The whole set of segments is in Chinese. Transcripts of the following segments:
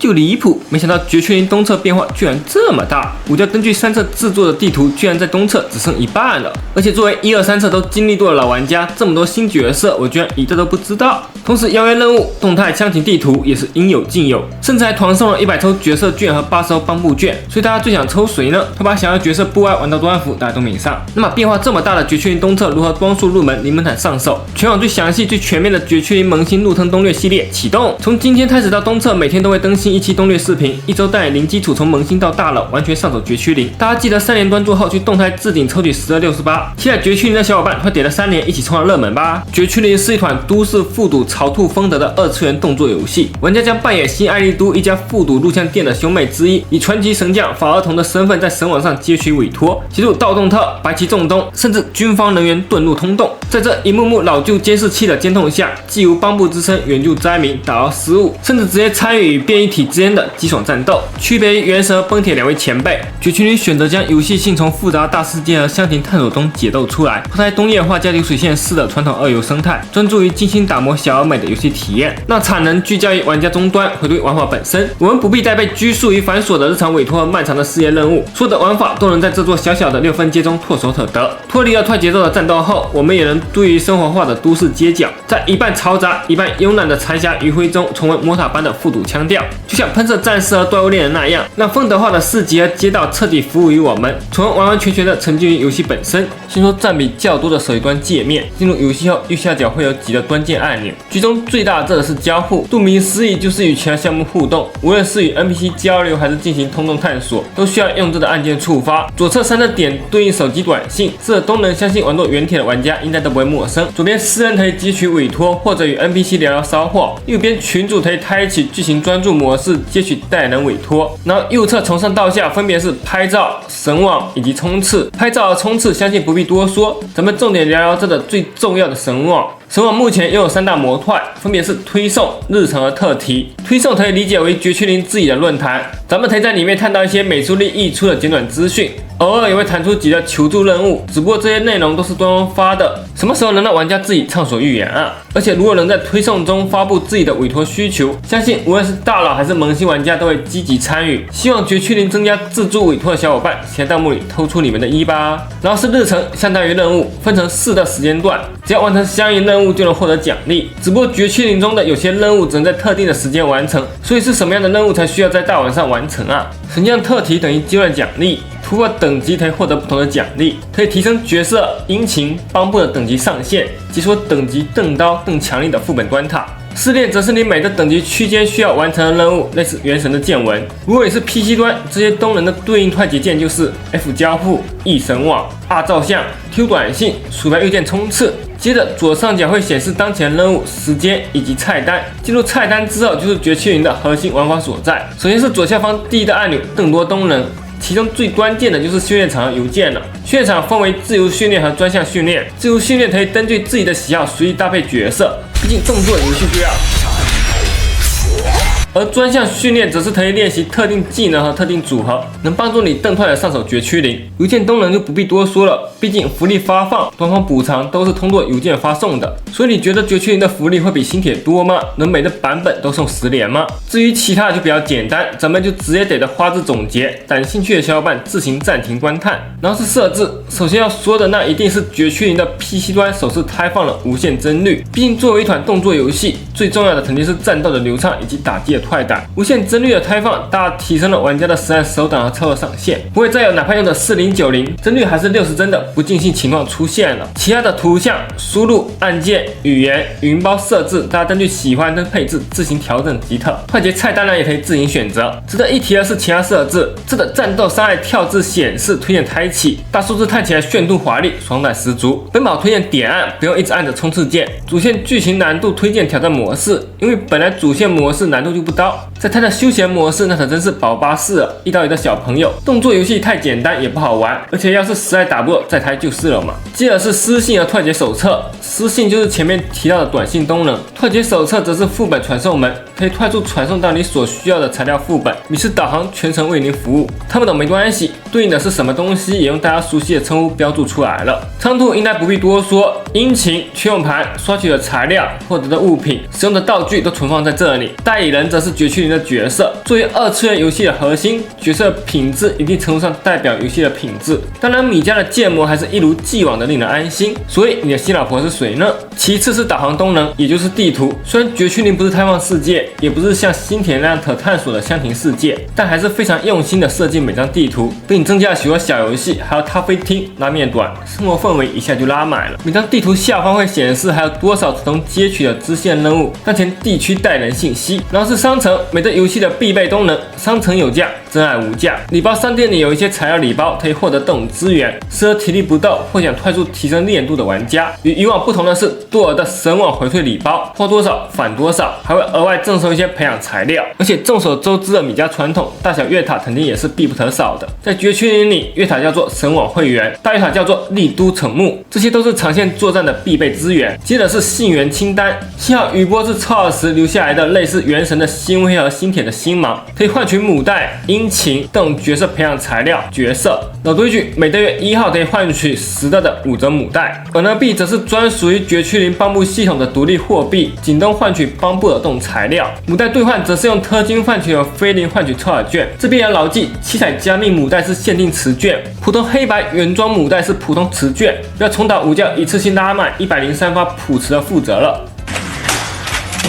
就离谱，没想到绝区林东侧变化居然这么大。武将根据3侧制作的地图，居然在东侧只剩一半了。而且作为1、2、3侧都经历过的老玩家，这么多新角色，我居然一个都不知道。同时邀约任务、动态枪情地图也是应有尽有，甚至还团送了100抽角色券和80抽帮部券。所以大家最想抽谁呢？他把想要角色部外玩到多安抚，大家都没上。那么变化这么大的绝区林东侧如何光速入门临门坦上手？全网最详细、最全面的绝区林萌新入坑攻略系列启动。从今天开始到东侧，每天都会更新1期攻略视频，1周带你零基础从萌新到大佬，完全上手绝区林。大家记得3连专注后去动态置顶抽取1268，期待绝区林的小伙伴会点了3连一起冲到热门吧。绝区林是一款都市复读潮兔风格的2次元动作游戏，玩家将扮演新爱丽都一家复读录像店的兄妹之一，以传奇神将法尔童的身份在神网上接取委托，协助盗洞特、白旗中东，甚至军方人员遁入通洞。在这一幕幕老旧监视器的监控下，既无帮部之称援救灾民、打捞失误，甚至直接参与与变异体之间的激爽战斗。区别于原神和崩铁2位前辈，绝区林选择将游戏性从复杂大世界和箱庭探索中解构出来，抛开东野画加流水线式的传统2游生态，专注于精心打磨小而美的游戏体验，让产能聚焦于玩家终端，回归玩法本身。我们不必再被拘束于繁琐的日常委托和漫长的事业任务，所有的玩法都能在这座小小的6分街中唾手可得。脱离了快节奏的战斗后，我们也能对于生活化的都市街角，在一半嘈杂、一半慵懒的残霞余晖中，重温魔塔般的复读腔调，就像喷射战士和怪物猎人那样，让风德化的市集和街道彻底服务于我们，从而完完全全的沉浸于游戏本身。先说占比较多的手机端界面，进入游戏后右下角会有几个关键按钮，其中最大的是交互，顾名思义就是与其他项目互动，无论是与 NPC 交流还是进行通洞探索，都需要用这个按键触发。左侧3个点对应手机短信，这个功能相信玩过原帖的玩家应该都不会陌生。左边私人可以接取委托或者与 NPC 聊聊骚货，右边群主可以开启剧情专注模式接取代人委托，然后右侧从上到下分别是拍照、神网以及冲刺。拍照和冲刺相信不必多说，咱们重点聊聊这个最重要的神网。神网目前拥有3大模块，分别是推送、日程和特题。推送可以理解为绝区林自己的论坛，咱们可以在里面看到一些美术力溢出的简短资讯，偶尔也会弹出几个求助任务，只不过这些内容都是官方发的，什么时候能让玩家自己畅所欲言啊？而且如果能在推送中发布自己的委托需求，相信无论是大佬还是萌新玩家都会积极参与。希望绝区林增加自助委托的小伙伴，先弹幕里偷出你们的1吧。然后是日程，相当于任务，分成4个时间段，只要完成相应任务就能获得奖励。只不过绝区林中的有些任务只能在特定的时间完成，所以是什么样的任务才需要在大晚上完成啊？神将特题等于阶段奖励，突破等级可以获得不同的奖励，可以提升角色、殷勤、帮部的等级上限，解锁等级更高、更强力的副本关卡。试炼则是你每个等级区间需要完成的任务，类似原神的见闻。如果你是 PC 端，这些功能的对应快捷键就是 F 交互、E 神网、R 照相、Q 短信、鼠标右键冲刺。接着左上角会显示当前任务时间以及菜单，进入菜单之后就是绝区林的核心玩法所在。首先是左下方第1个按钮，更多功能。其中最关键的就是训练场和邮件了。训练场分为自由训练和专项训练。自由训练可以根据自己的喜好随意搭配角色，毕竟动作游戏就要。而专项训练则是可以练习特定技能和特定组合，能帮助你更快的上手绝区林。邮件功能就不必多说了，毕竟福利发放、官方补偿都是通过邮件发送的。所以你觉得绝区林的福利会比新帖多吗？能每个版本都送10连吗？至于其他的就比较简单，咱们就直接得花字总结，感兴趣的小伙伴自行暂停观看。然后是设置，首先要说的那一定是绝区林的 PC 端首次开放了无限帧率，毕竟作为一款动作游戏，最重要的肯定是战斗的流畅以及打击的快感。无限帧率的开放大大提升了玩家的实战手感和操作上限，不会再有哪怕用的4090帧率还是60帧的不尽兴情况出现了。其他的图像、输入、按键、语言、语音包设置，大家根据喜欢跟配置自行调整即可。快捷菜单栏也可以自行选择。值得一提的是其他设置，这个战斗伤害跳字显示推荐开启，大数字看起来炫度华丽，爽感十足。奔跑推荐点按，不用一直按着冲刺键。主线剧情难度推荐挑战模式，因为本来主线模式难度就不高，在它的休闲模式那可真是宝巴式了，一刀一的小朋友。动作游戏太简单也不好玩，而且要是实在打不过再开就是了嘛。接着是私信和快捷手册，私信就是前面提到的短信功能，快捷手册则是副本传送门，可以快速传送到你所需要的材料副本，米氏导航全程为您服务。看不懂没关系，对应的是什么东西也用大家熟悉的称呼标注出来了。仓兔应该不必多说，引擎、驱动盘、刷取的材料、获得的物品、使用的道具都存放在这里。代理人则是绝区零的角色，作为二次元游戏的核心，角色品质一定程度上代表游戏的品质。当然，米家的建模还是一如既往的令人安心。所以你的新老婆是谁呢？其次是导航功能，也就是地图。虽然绝区零不是开放世界，也不是像新田那样可探索的箱庭世界，但还是非常用心的设计每张地图，并增加了许多小游戏，还有咖啡厅、拉面馆，生活氛围一下就拉满了。每张地图下方会显示还有多少从街区的支线任务、当前地区待人信息。然后是商城，每个游戏的必备功能，商城有价，真爱无价。礼包商店里有一些材料礼包，可以获得这种资源，适合体力不够或想快速提升练度的玩家。与以往不同的是，多尔的神网回退礼包，花多少返多少，还会额外赠送一些培养材料。而且众所周知的米家传统，大小月塔肯定也是必不可少的。在绝区零里，月塔叫做神网会员，大月塔叫做丽都城木，这些都是长线作战的必备资源。接着是信源清单，幸好余波是超尔时留下来的类似原神的星辉和星铁的星芒，可以换取母带、殷勤这种角色培养材料角色。老规矩，每个月1号可以换取10的5折母带。而那币则是专属于绝区零帮部系统的独立货币，仅供换取帮部的这种材料。母带兑换则是用氪金换取和菲林换取超尔券。这边要牢记，七彩加密母带是限定词券，普通黑白原装母带是普通词券。不要重蹈5教一次性拉满103发普词的负责了。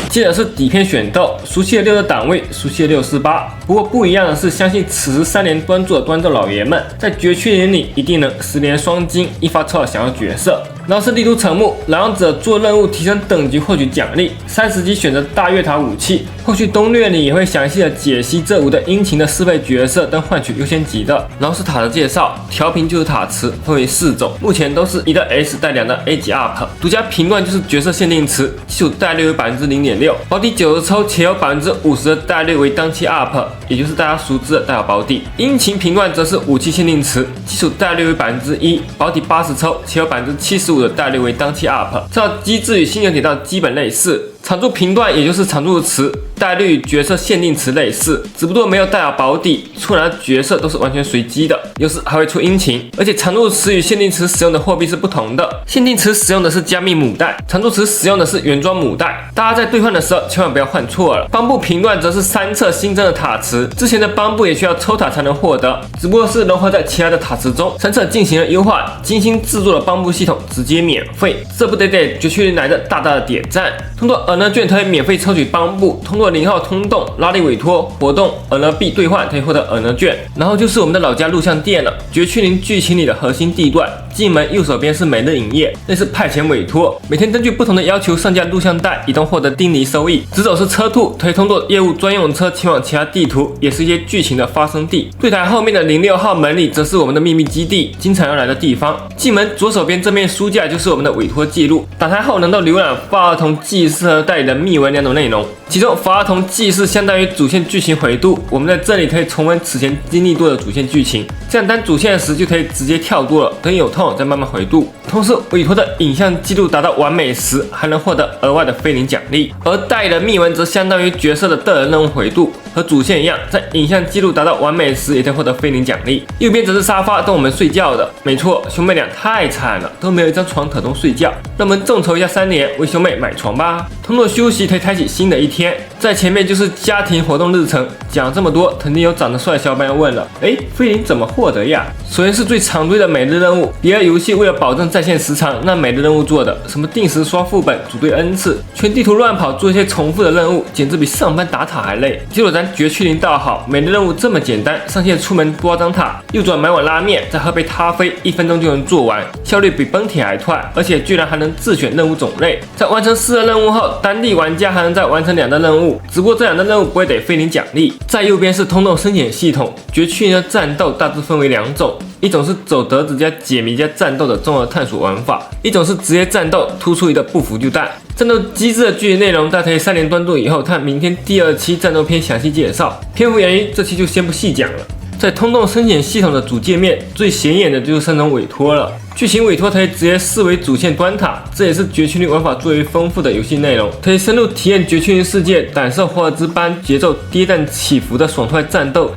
接着是底片选斗，熟悉的6的档位，熟悉的648。不过不一样的是，相信此时3连端坐的端斗老爷们，在绝区零里一定能10连双金，一发超尔想要角色。然后是帝都城木，老样子做任务提升等级获取奖励，30级选择大月塔武器。后续攻略里也会详细的解析这5的殷勤的适配角色等换取优先级的。然后是塔的介绍，调频就是塔词，分为4种，目前都是1的 S 带2的 A 级 UP， 独家频段就是角色限定词，基础带率为 0.6%， 保底90抽且有 50% 的带率为当期 UP， 也就是大家熟知的大小保底。殷勤频段则是武器限定词，基础带率为 1%， 保底80抽且有 75%的带率为当期 UP， 这套机制与星球铁道基本类似。常驻频段也就是常驻词，带率与角色限定词类似，只不过没有带有保底，出来的角色都是完全随机的，有时还会出殷勤。而且常驻词与限定词使用的货币是不同的，限定词使用的是加密母带，常驻词使用的是原装母带。大家在兑换的时候千万不要换错了。帮部频段则是3册新增的塔词，之前的帮部也需要抽塔才能获得，只不过是融合在其他的塔词中，3册进行了优化，精心制作的帮部系统直接免费，这不得给绝区零来的大大的点赞。通过尔呢券可以免费抽取帮部，通过0号通洞、拉力委托活动、尔呢币兑换可以获得尔呢券。然后就是我们的老家录像店了，绝区零剧情里的核心地段。进门右手边是每日营业，类似派遣委托，每天根据不同的要求上架录像带，以供获得丁尼收益。直走是车兔，可以通过业务专用车前往其他地图，也是一些剧情的发生地。柜台后面的06号门里则是我们的秘密基地，经常要来的地方。进门左手边这面书架就是我们的委托记录，打开后能够浏览法尔同祭祀和代理的密文2种内容。其中法尔同祭祀相当于主线剧情回顾，我们在这里可以重温此前经历过的主线剧情，这样当主线时就可以直接跳过了，等有空再慢慢回顾。同时委托的影像记录达到完美时，还能获得额外的菲林奖励。而代理的密文则相当于角色的个人任务回顾，和主线一样，在影像记录达到完美时，也可以获得菲林奖励。右边则是沙发，等我们睡觉的。没错，兄妹俩太惨了，都没有一张床可供睡觉。让我们众筹一下3连，为兄妹买床吧。通过休息可以开启新的一天。在前面就是家庭活动日程，讲这么多，肯定有长得帅的小伙伴要问了，菲林怎么获得呀？首先是最常规的每日任务，别的游戏为了保证在线时长，那每日任务做的什么定时刷副本、组队 N 次，全地图乱跑做一些重复的任务，简直比上班打塔还累。结果咱绝区零倒好，每日任务这么简单，上线出门多张塔，右转买碗拉面，再喝杯咖啡，1分钟就能做完，效率比崩铁还快，而且居然还能自选任务种类。在完成4个任务后，当地玩家还能再完成2个任务，只不过这2个任务不会给菲林奖励。在右边是通洞深潜系统，绝区零的战斗大致分为2种。一种是走德子加解谜加战斗的综合探索玩法，一种是直接战斗，突出一个不服就弹。战斗机制的具体内容，大家可以3连端做以后看明天第2期战斗篇详细介绍。篇幅原因，这期就先不细讲了。在通洞深潜系统的主界面，最显眼的就是3种委托了。剧情委托可以直接视为主线端塔，这也是绝区零玩法最为丰富的游戏内容，可以深入体验绝区零世界，感受华尔兹般节奏跌宕起伏的爽快战斗。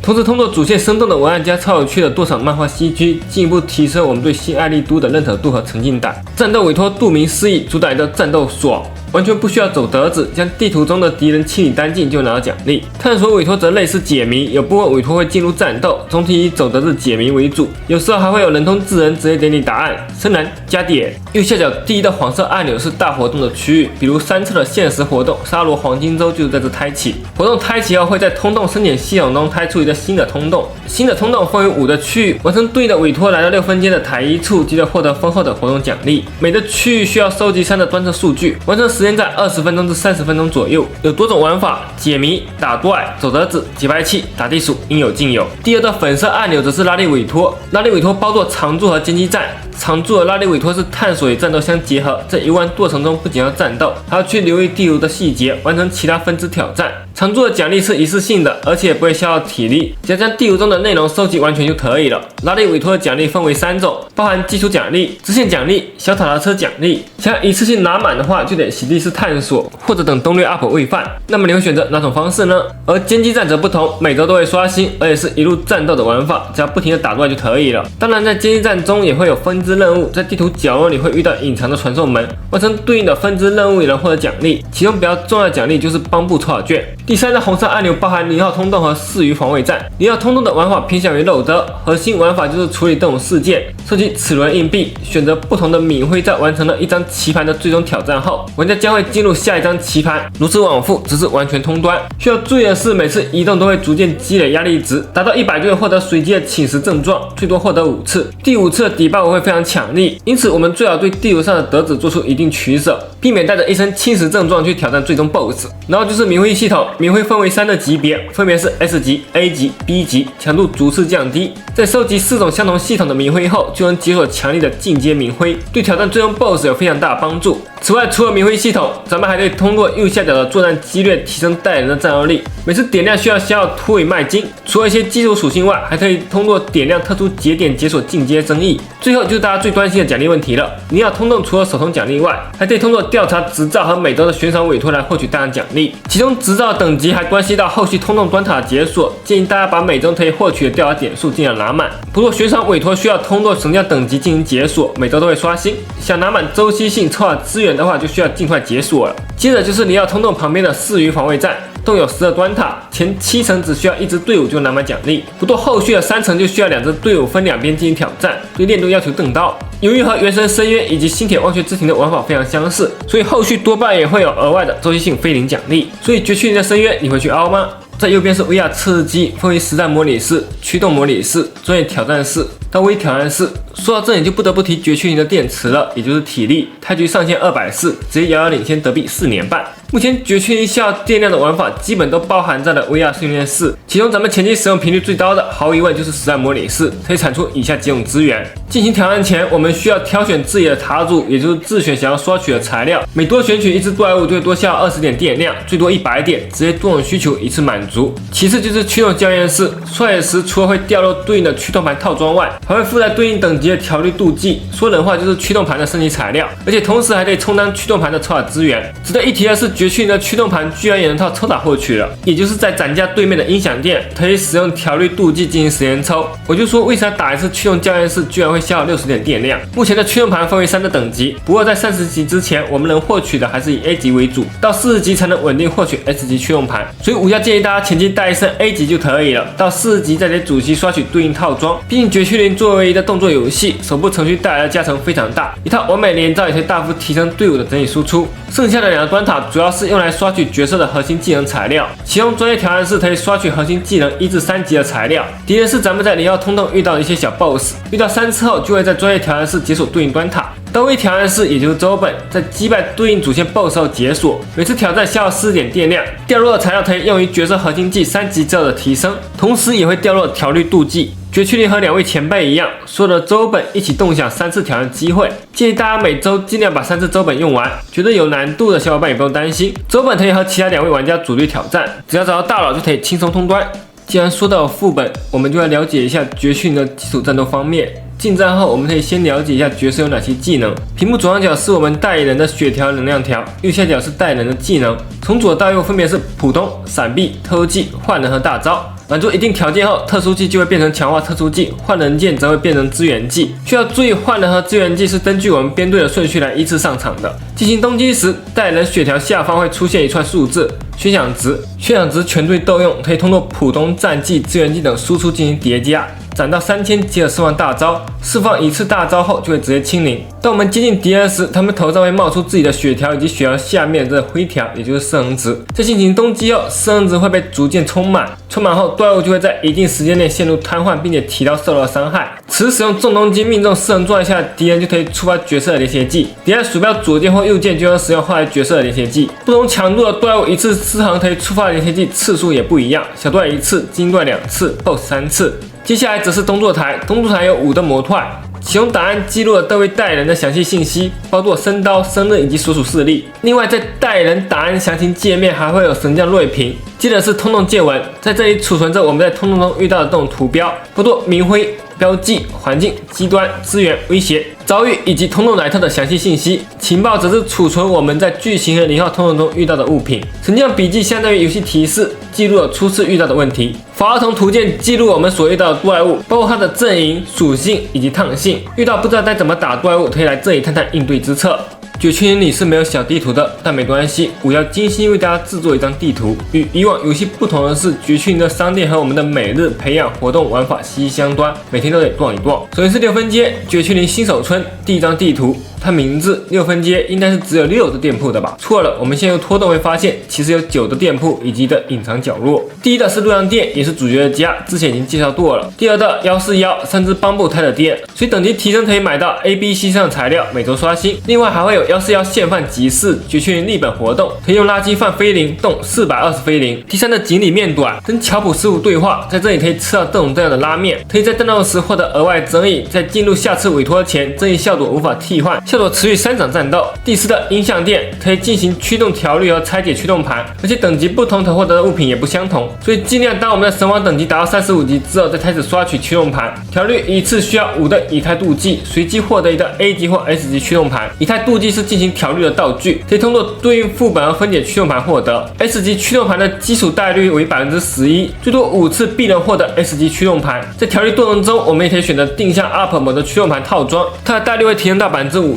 同时通过主线生动的文案加超有趣的多场漫画CG，进一步提升我们对新艾利都的认可度和沉浸感。战斗委托顾名思义，主打一个战斗爽。完全不需要走德子，将地图中的敌人清理干净就拿到奖励。探索委托则类似解谜，有部分委托会进入战斗，总体以走德子解谜为主，有时候还会有人通智人直接给你答案。深蓝加点。右下角第一的黄色按钮是大活动的区域，比如3册的限时活动沙罗黄金周就是在这开启。活动开启后会在通洞申请系统中开出一个新的通洞，新的通洞分为5个区域，完成对应的委托来到6分间的台1处，即可获得丰厚的活动奖励。每个区域需要收集3的端测数据，完成时间在20分钟至30分钟左右，有多种玩法：解谜、打怪、走德子、节拍器、打地鼠，应有尽有。第二个粉色按钮则是拉力委托，拉力委托包括常驻和歼击战。常驻的拉力委托是探索与战斗相结合，在游玩过程中不仅要战斗，还要去留意地图的细节，完成其他分支挑战。常驻的奖励是一次性的，而且不会消耗体力，只要将地图中的内容收集完全就可以了。拉力委托的奖励分为3种，包含基础奖励、支线奖励、小塔拉车奖励。想要一次性拿满的话，就得洗地式探索，或者等攻略 UP 喂饭。那么你会选择哪种方式呢？而歼击战则不同，每周都会刷新，而且是一路战斗的玩法，只要不停的打怪就可以了。当然，在歼击战中也会有分支任务，在地图角落里会遇到隐藏的传送门，完成对应的分支任务也能获得奖励，其中比较重要的奖励就是帮部抽考卷。第3个红色按钮包含0号通洞和4鱼防卫战。0号通洞的玩法偏向于肉德，核心玩法就是处理这种事件，收集齿轮硬币，选择不同的敏灰，在完成了一张棋盘的最终挑战后，玩家将会进入下一张棋盘，如此往复，直至完全通关。需要注意的是，每次移动都会逐渐积累压力值，达到100就会获得随机的侵蚀症状，最多获得5次。第5次的底 buff 会非常强力，因此我们最好对地图上的德子做出一定取舍，避免带着一身侵蚀症状去挑战最终 BOSS。然后就是敏灰系统，敏灰分为3个级别，分别是 S 级、A 级、B 级，强度逐次降低。在收集4种相同系统的敏灰后，就能解锁强力的进阶敏灰，对挑战最终 BOSS 有非常大的帮助。此外，除了敏灰系统，咱们还可以通过右下角的作战激烈提升带人的战斗力。每次点亮需要消耗土尾麦金，除了一些基础属性外，还可以通过点亮特殊节点解锁进阶增益。最后就是大家最关心的奖励问题了。0号通洞除了手通奖励外，还可以通过调查执照和每周的悬赏委托来获取大量奖励，其中执照等级还关系到后续通洞端塔的解锁，建议大家把每周可以获取的调查点数尽量拿满。不过悬赏委托需要通过神将等级进行解锁，每周都会刷新，想拿满周期性抽卡资源的话，就需要尽快解锁了。接着就是0号通洞旁边的4鱼防卫战。洞有10个端塔，前7层只需要1支队伍就拿满奖励，不过后续的3层就需要2支队伍分2边进行挑战，对练度要求更高。由于和原神深渊以及星铁忘却之庭的玩法非常相似，所以后续多半也会有额外的周期性非零奖励。所以绝区林的深渊你会去凹吗？在右边是 VR 测试机，分为实战模拟室、驱动模拟室、专业挑战室到微挑战室。说到这里就不得不提绝区林的电池了，也就是体力，开局上限240，直接遥遥领先德比4年半。目前绝区林消耗电量的玩法基本都包含在了 VR 训练室，其中咱们前期使用频率最高的，毫无疑问就是实战模拟室，可以产出以下几种资源。进行挑战前，我们需要挑选自己的塔主，也就是自选想要刷取的材料，每多选取1只怪物就会多消耗20点电量，最多100点，直接多种需求一次满足。其次就是驱动校验室，刷野时除了会掉落对应的驱动盘套装外，还会附带对应等级的调律镀剂，说人话就是驱动盘的升级材料，而且同时还可以充当驱动盘的抽塔资源。值得一提的是，绝区林的驱动盘居然也能靠抽塔获取了，也就是在展架对面的音响店可以使用调律镀剂进行时间抽。我就说为啥打一次驱动校验室居然会消耗60点电量。目前的驱动盘分为3个等级，不过在30级之前，我们能获取的还是以 A 级为主，到40级才能稳定获取 S 级驱动盘。所以武家建议大家前期带一身 A 级就可以了，到40级再给主机刷取对应套装。毕竟绝区林作为一个动作游戏，手部程序带来的加成非常大，一套完美连招也可以大幅提升队伍的整体输出。剩下的2个端塔主要是用来刷取角色的核心技能材料，其中专业挑战室可以刷取核心技能1至3级的材料。敌人是咱们在0号通洞遇到的一些小 BOSS， 遇到3次后就会在专业挑战室解锁对应端塔。到位挑战室也就是周本，在击败对应主线 BOSS 后解锁，每次挑战消耗40点电量，掉落的材料可以用于角色核心技3级之后的提升，同时也会掉落调律镀剂。绝区林和2位前辈一样，所有的周本一起共享3次挑战机会，建议大家每周尽量把3次周本用完。觉得有难度的小伙伴也不用担心，周本可以和其他2位玩家组队挑战，只要找到大佬就可以轻松通关。既然说到副本，我们就来了解一下绝区林的基础战斗方面。进站后，我们可以先了解一下角色有哪些技能。屏幕左上角是我们代言人的血条能量条，右下角是代言人的技能，从左到右分别是普通、闪避、特殊技、换人和大招。满足一定条件后，特殊技就会变成强化特殊技，换人键则会变成支援技。需要注意，换人和支援技是根据我们编队的顺序来依次上场的。进行攻击时，代言人血条下方会出现一串数字悬赏值，悬赏值全队都用，可以通过普通、战技、支援技等输出进行叠加。攒到3000即可释放大招，释放一次大招后就会直接清零。当我们接近敌人时，他们头上会冒出自己的血条以及血条下面的灰条，也就是摄能值。在进行攻击后，摄能值会被逐渐充满，充满后怪物就会在一定时间内陷入瘫痪，并且提高受到的伤害。此时使用重攻击命中摄能状态下的敌人就可以触发角色的连结技。敌人鼠标左键或右键就能使用后来角色的连结技。不同强度的怪物一次失衡可以触发的连结技次数也不一样，小怪1次，精怪2次 ，BOSS 3次。接下来则是动作台，动作台有5的模块，其中档案记录了各位代言人的详细信息，包括身刀、生日以及所属势力。另外，在代言人档案详情界面还会有神将锐评。接着是通洞见闻，在这里储存着我们在通洞中遇到的这种图标，包括明徽、标记、环境、极端、资源、威胁、遭遇以及通洞来特的详细信息。情报则是储存我们在巨型和0号通洞中遇到的物品。神将笔记相当于游戏提示，记录了初次遇到的问题。法儿童图鉴记录我们所遇到的怪物，包括它的阵营、属性以及趟性。遇到不知道该怎么打怪物，可以来这里探探应对之策。绝区营里是没有小地图的，但没关系，我要精心为大家制作一张地图。与以往游戏不同的是，绝区营的商店和我们的每日培养活动玩法息息相关，每天都得逛一逛。首先是6分街绝区营新手村第一张地图。它名字6分街应该是只有6的店铺的吧？错了，我们现在用拖动会发现，其实有9的店铺以及的隐藏角落。第一的是陆阳店，也是主角的家，之前已经介绍过了。第二的141，3只邦布泰的店，随等级提升可以买到 A、B、C 上的材料，每周刷新。另外还会有141现饭集市绝区营立本活动，可以用垃圾饭飞灵动420飞灵。第三的锦鲤面短，跟乔普师傅对话，在这里可以吃到各种各样的拉面，可以在战斗时获得额外增益，在进入下次委托前，增益效果无法替换。效果持续3场战斗。第4的音像店可以进行驱动调律和拆解驱动盘，而且等级不同可获得的物品也不相同，所以尽量当我们的神王等级达到35级之后再开始刷取驱动盘。调律一次需要5的以太镀剂，随机获得一个 A 级或 S 级驱动盘。以太镀剂是进行调律的道具，可以通过对应副本和分解驱动盘获得。S 级驱动盘的基础概率为11%，最多5次必能获得 S 级驱动盘。在调律过程中，我们也可以选择定向 UP 模的驱动盘套装，它的概率会提升到50%。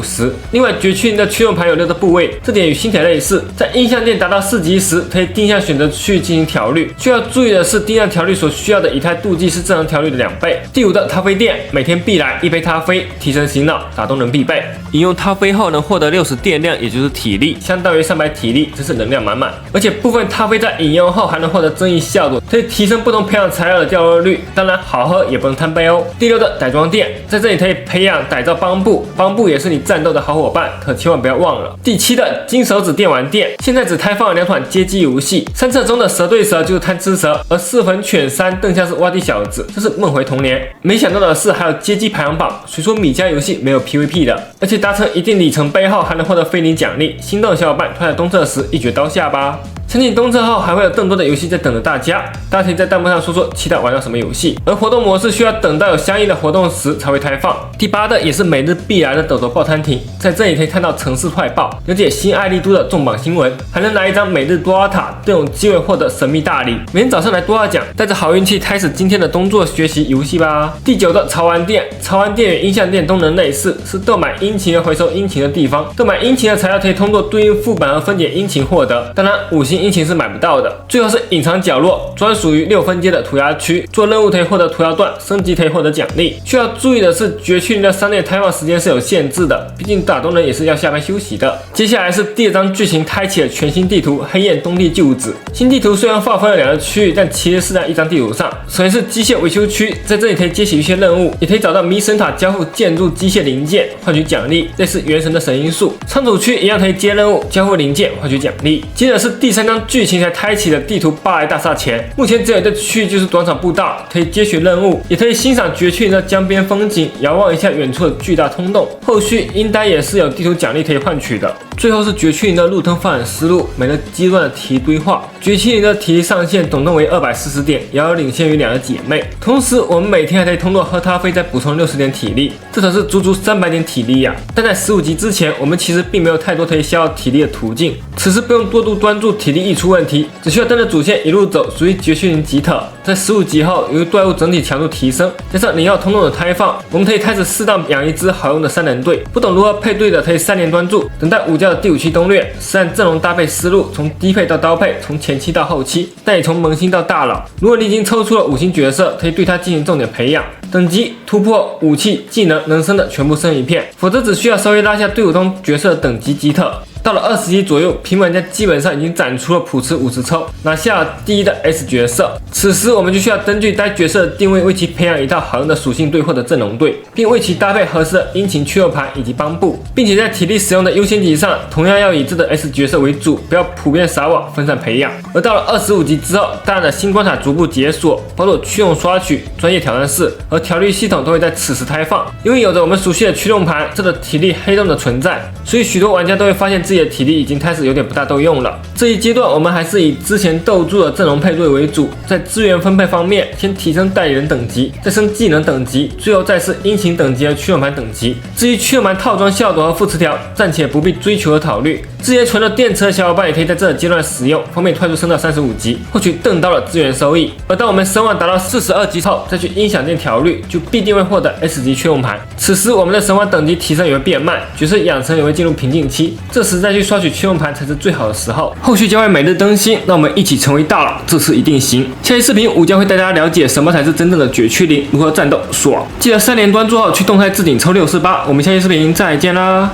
另外，绝区营的驱动盘有6个部位，这点与星铁类似。在音像店达到4级时，可以定向选择区域进行调律。需要注意的是，定向调律所需要的以太镀剂是正常调律的2倍。第5的咖啡店，每天必来1杯咖啡，提神醒脑，打动人必备。饮用咖啡后能获得60电量，也就是体力，相当于300体力，真是能量满满。而且部分咖啡在饮用后还能获得增益效果，可以提升不同培养材料的掉落率。当然，好喝也不能贪杯哦。第6的改装店，在这里可以培养改造邦布，邦布也是你战斗的好伙伴，可千万不要忘了。第7的金手指电玩店，现在只开放了2款街机游戏，3册中的蛇对蛇就是贪吃蛇，而4粉犬3更像是洼地小子，这是梦回童年。没想到的是还有街机排行榜，虽说米家游戏没有 PVP 的，而且达成一定里程碑后还能获得非零奖励，心动的小伙伴快来东侧时一决刀下吧。相信东侧后还会有更多的游戏在等着大家，大家可以在弹幕上说说期待玩到什么游戏。而活动模式需要等到有相应的活动时才会开放。第8的也是每日必来的斗斗报摊亭，在这里可以看到城市快报，了解新爱丽都的重磅新闻，还能拿一张每日多拉塔，更有机会获得神秘大礼。每天早上来多拉奖，带着好运气开始今天的工作学习游戏吧。第9的潮玩店，潮玩店与音像店功能类似，是购买阴晴和回收阴晴的地方。购买阴晴的材料可以通过对应副本和分解阴晴获得，当然5星阴晴是买不到的。最后是隐藏角落，专属于6分街的涂鸦区，做任务可以获得涂鸦段，升级可以获得奖励。需要注意的是，绝区营的商店开放时间是有限制的，毕竟打工人也是要下班休息的。接下来是第2章剧情开启了全新地图黑焰冬地旧址。新地图虽然划分了2个区域，但其实是在一张地图上。首先是机械维修区，在这里可以接起一些任务，也可以找到迷神塔交付建筑机械零件，换取奖励，类似原神的神因素。仓储区一样可以接任务，交付零件，换取奖励。接着是第3当剧情才开启的地图巴莱大厦前，目前只有一个区域就是广场步道，可以接取任务，也可以欣赏绝区林的江边风景，遥望一下远处的巨大通洞。后续应该也是有地图奖励可以换取的。最后是绝区林的路通发展思路，每个阶段的题堆化。绝区林的体力上限总共为240点，遥遥领先于2个姐妹。同时，我们每天还可以通过喝咖啡再补充60点体力，这可是足足300点体力呀！但在15级之前，我们其实并没有太多可以消耗体力的途径，此时不用过度专注体力溢出问题，只需要跟着主线一路走，属于绝区林吉特。在15级后，由于怪物整体强度提升，加上灵药通道的开放，我们可以开始适当养一支好用的3人队。不懂如何配对的，可以3连专注，等待武将的第5期攻略，实战阵容搭配思路，从低配到高配，从前期到后期，但也从萌新到大佬。如果你已经抽出了5星角色，可以对它进行重点培养，等级、突破、武器、技能能升的全部升一片，否则只需要稍微拉下队伍中角色的等级吉特。到了20级左右，平玩家基本上已经攒出了普池50抽，拿下了第一的 S 角色。此时我们就需要根据该角色的定位，为其培养一套好用的属性队或者阵容队，并为其搭配合适的殷勤缺肉盘以及帮部，并且在体力使用的优先级上，同样要以这个 S 角色为主，不要普遍撒网分散培养。而到了25级之后，大量的新关卡逐步解锁，包括驱动刷取、专业挑战室和调律系统都会在此时开放。因为有着我们熟悉的驱动盘这个体力黑洞的存在，所以许多玩家都会发现自己的体力已经开始有点不大够用了。这一阶段我们还是以之前斗住的阵容配对为主，在资源分配方面，先提升代理人等级，再升技能等级，最后再是殷勤等级和驱动盘等级。至于驱动盘套装效果和副词条，暂且不必追求和考虑。之前存了电池的小伙伴也可以在这个阶段使用，方便快速升到35级，获取更高的资源收益。而当我们声望达到42级后，再去音响店调律，就必定会获得 S 级驱动盘。此时我们的神话等级提升也会变慢，角色养成也会进入瓶颈期，这时再去刷取驱动盘才是最好的时候。后续将会每日更新，让我们一起成为大佬，这次一定行。下期视频武将会带大家了解什么才是真正的绝区林，如何战斗爽。记得3连专注后去动态置顶抽648，我们下期视频再见啦！